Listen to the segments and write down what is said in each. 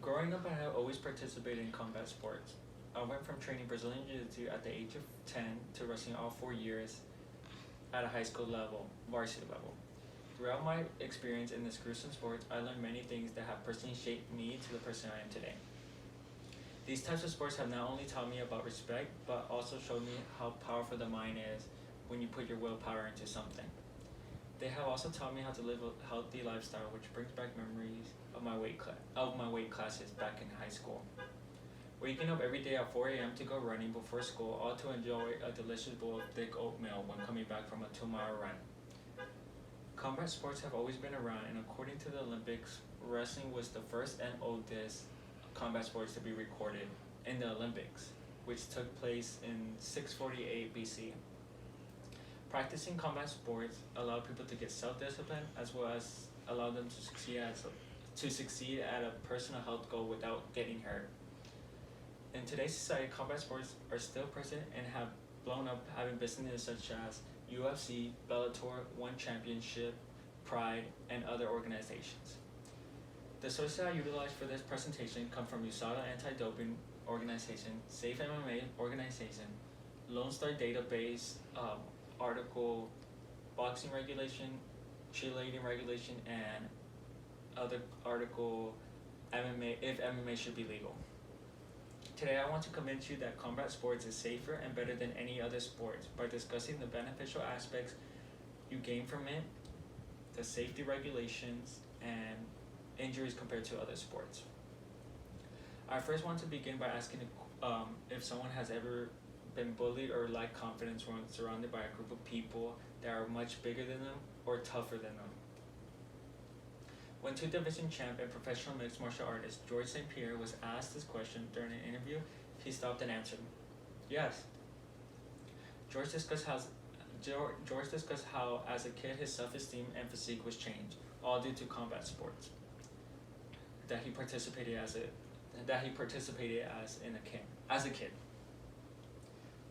Growing up, I have always participated in combat sports. I went from training Brazilian Jiu-Jitsu at the age of 10 to wrestling all 4 years at a high school level, varsity level. Throughout my experience in this gruesome sport, I learned many things that have personally shaped me to the person I am today. These types of sports have not only taught me about respect, but also showed me how powerful the mind is when you put your willpower into something. They have also taught me how to live a healthy lifestyle, which brings back memories of my weight classes back in high school. Waking up every day at 4 a.m. to go running before school, all to enjoy a delicious bowl of thick oatmeal when coming back from a 2-mile run. Combat sports have always been around, and according to the Olympics, wrestling was the first and oldest combat sports to be recorded in the Olympics, which took place in 648 BC. Practicing combat sports allowed people to get self-discipline as well as allow them to succeed at a personal health goal without getting hurt. In today's society, combat sports are still present and have blown up, having businesses such as UFC, Bellator, One Championship, Pride, and other organizations. The sources I utilized for this presentation come from USADA Anti-Doping Organization, Safe MMA Organization, Lone Star Database, article, Boxing Regulation, Cheerleading Regulation, and other article, MMA, if MMA should be legal. Today I want to convince you that combat sports is safer and better than any other sports by discussing the beneficial aspects you gain from it, the safety regulations, and injuries compared to other sports. I first want to begin by asking if someone has ever been bullied or lacked confidence when surrounded by a group of people that are much bigger than them or tougher than them. When two-division champ and professional mixed martial artist George St. Pierre was asked this question during an interview, he stopped and answered, "Yes." George discussed how as a kid his self-esteem and physique was changed, all due to combat sports that he participated as a kid.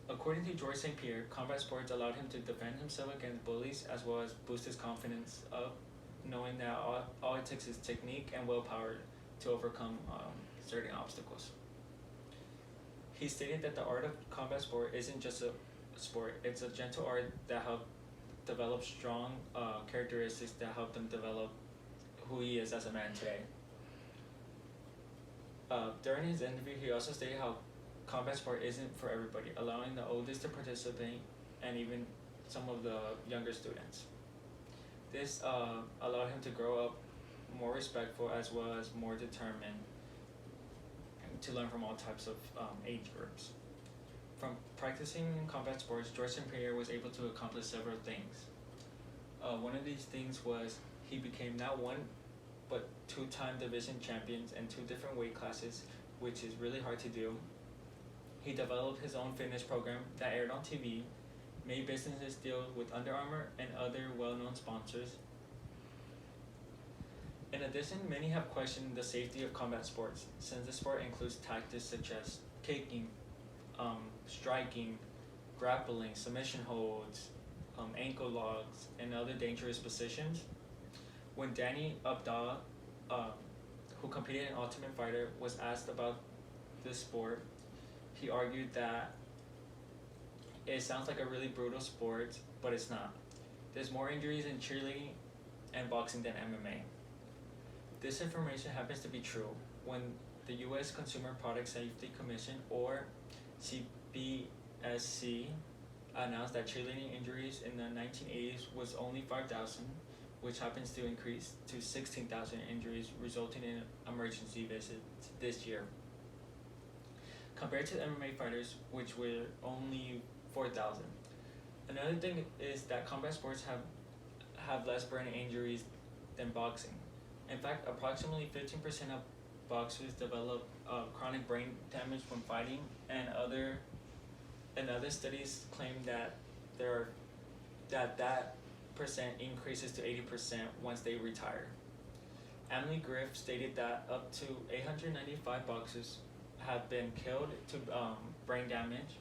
According to George St. Pierre, combat sports allowed him to defend himself against bullies as well as boost his confidence up, knowing that all it takes is technique and willpower to overcome certain obstacles. He stated that the art of combat sport isn't just a sport, it's a gentle art that helps develop strong characteristics that help him develop who he is as a man today. During his interview, he also stated how combat sport isn't for everybody, allowing the oldest to participate and even some of the younger students. This allowed him to grow up more respectful as well as more determined to learn from all types of age groups. From practicing combat sports, George St. Pierre was able to accomplish several things. One of these things was he became not one but 2-time division champions in 2 different weight classes, which is really hard to do. He developed his own fitness program that aired on TV, made business deals with Under Armour and other well-known sponsors. In addition, many have questioned the safety of combat sports, since the sport includes tactics such as kicking, striking, grappling, submission holds, ankle locks, and other dangerous positions. When Danny Abdallah, who competed in Ultimate Fighter, was asked about this sport, he argued that it sounds like a really brutal sport, but it's not. There's more injuries in cheerleading and boxing than MMA. This information happens to be true when the U.S. Consumer Product Safety Commission, or CPSC, announced that cheerleading injuries in the 1980s was only 5,000, which happens to increase to 16,000 injuries, resulting in emergency visits this year. Compared to MMA fighters, which were only 4,000. Another thing is that combat sports have less brain injuries than boxing. In fact, approximately 15% of boxers develop chronic brain damage when fighting, and other studies claim that that percent increases to 80% once they retire. Emily Griff stated that up to 895 boxers have been killed to brain damage,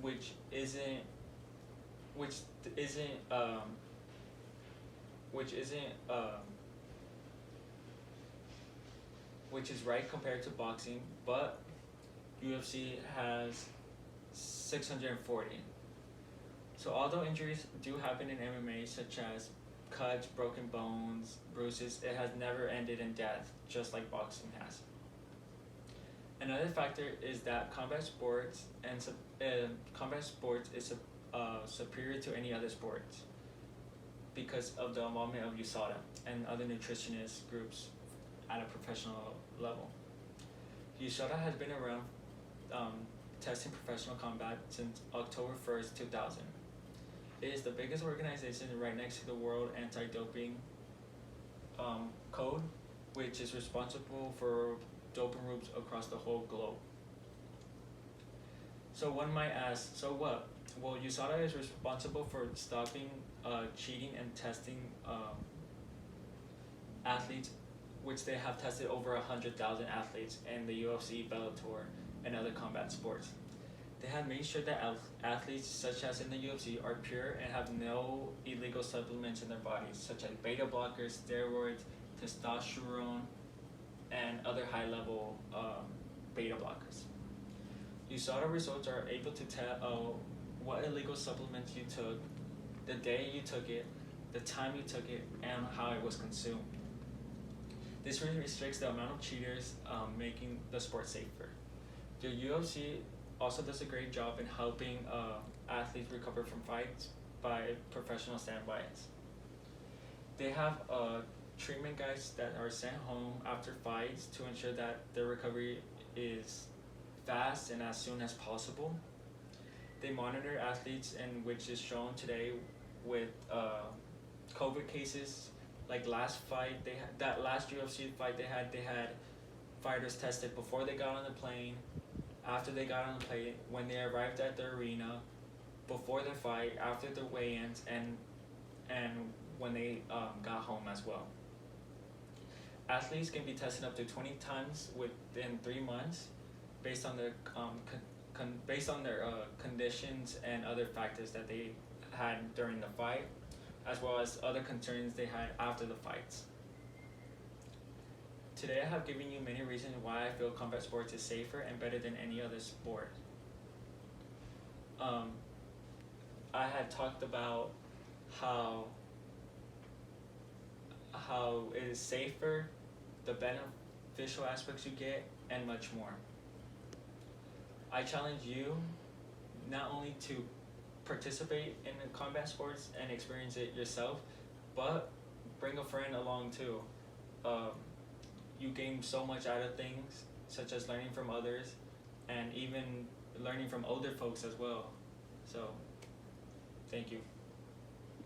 which isn't which is right compared to boxing, but UFC has 640. So although injuries do happen in MMA, such as cuts, broken bones, bruises, it has never ended in death, just like boxing has. Another factor is that combat sports is superior to any other sports because of the involvement of USADA and other nutritionist groups at a professional level. USADA has been around testing professional combat since October 1st, 2000. It is the biggest organization right next to the World Anti-Doping Code, which is responsible for doping rules across the whole globe. So one might ask, so what? Well, USADA is responsible for stopping cheating and testing athletes, which they have tested over 100,000 athletes in the UFC, Bellator, and other combat sports. They have made sure that athletes, such as in the UFC, are pure and have no illegal supplements in their bodies, such as beta blockers, steroids, testosterone, and other high-level beta blockers. USADA results are able to tell what illegal supplements you took, the day you took it, the time you took it, and how it was consumed. This restricts the amount of cheaters, making the sport safer. The UFC also does a great job in helping athletes recover from fights by professional standbys. They have treatment guides that are sent home after fights to ensure that their recovery is fast and as soon as possible. They monitor athletes, and which is shown today with COVID cases. Like last fight, that last UFC fight they had fighters tested before they got on the plane, after they got on the plane, when they arrived at the arena, before the fight, after the weigh-ins, and when they got home as well. Athletes can be tested up to 20 times within 3 months, based on their conditions and other factors that they had during the fight, as well as other concerns they had after the fights. Today I have given you many reasons why I feel combat sports is safer and better than any other sport. I had talked about how it is safer, the beneficial aspects you get, and much more. I challenge you not only to participate in the combat sports and experience it yourself, but bring a friend along too. You gain so much out of things, such as learning from others, and even learning from older folks as well. So, thank you.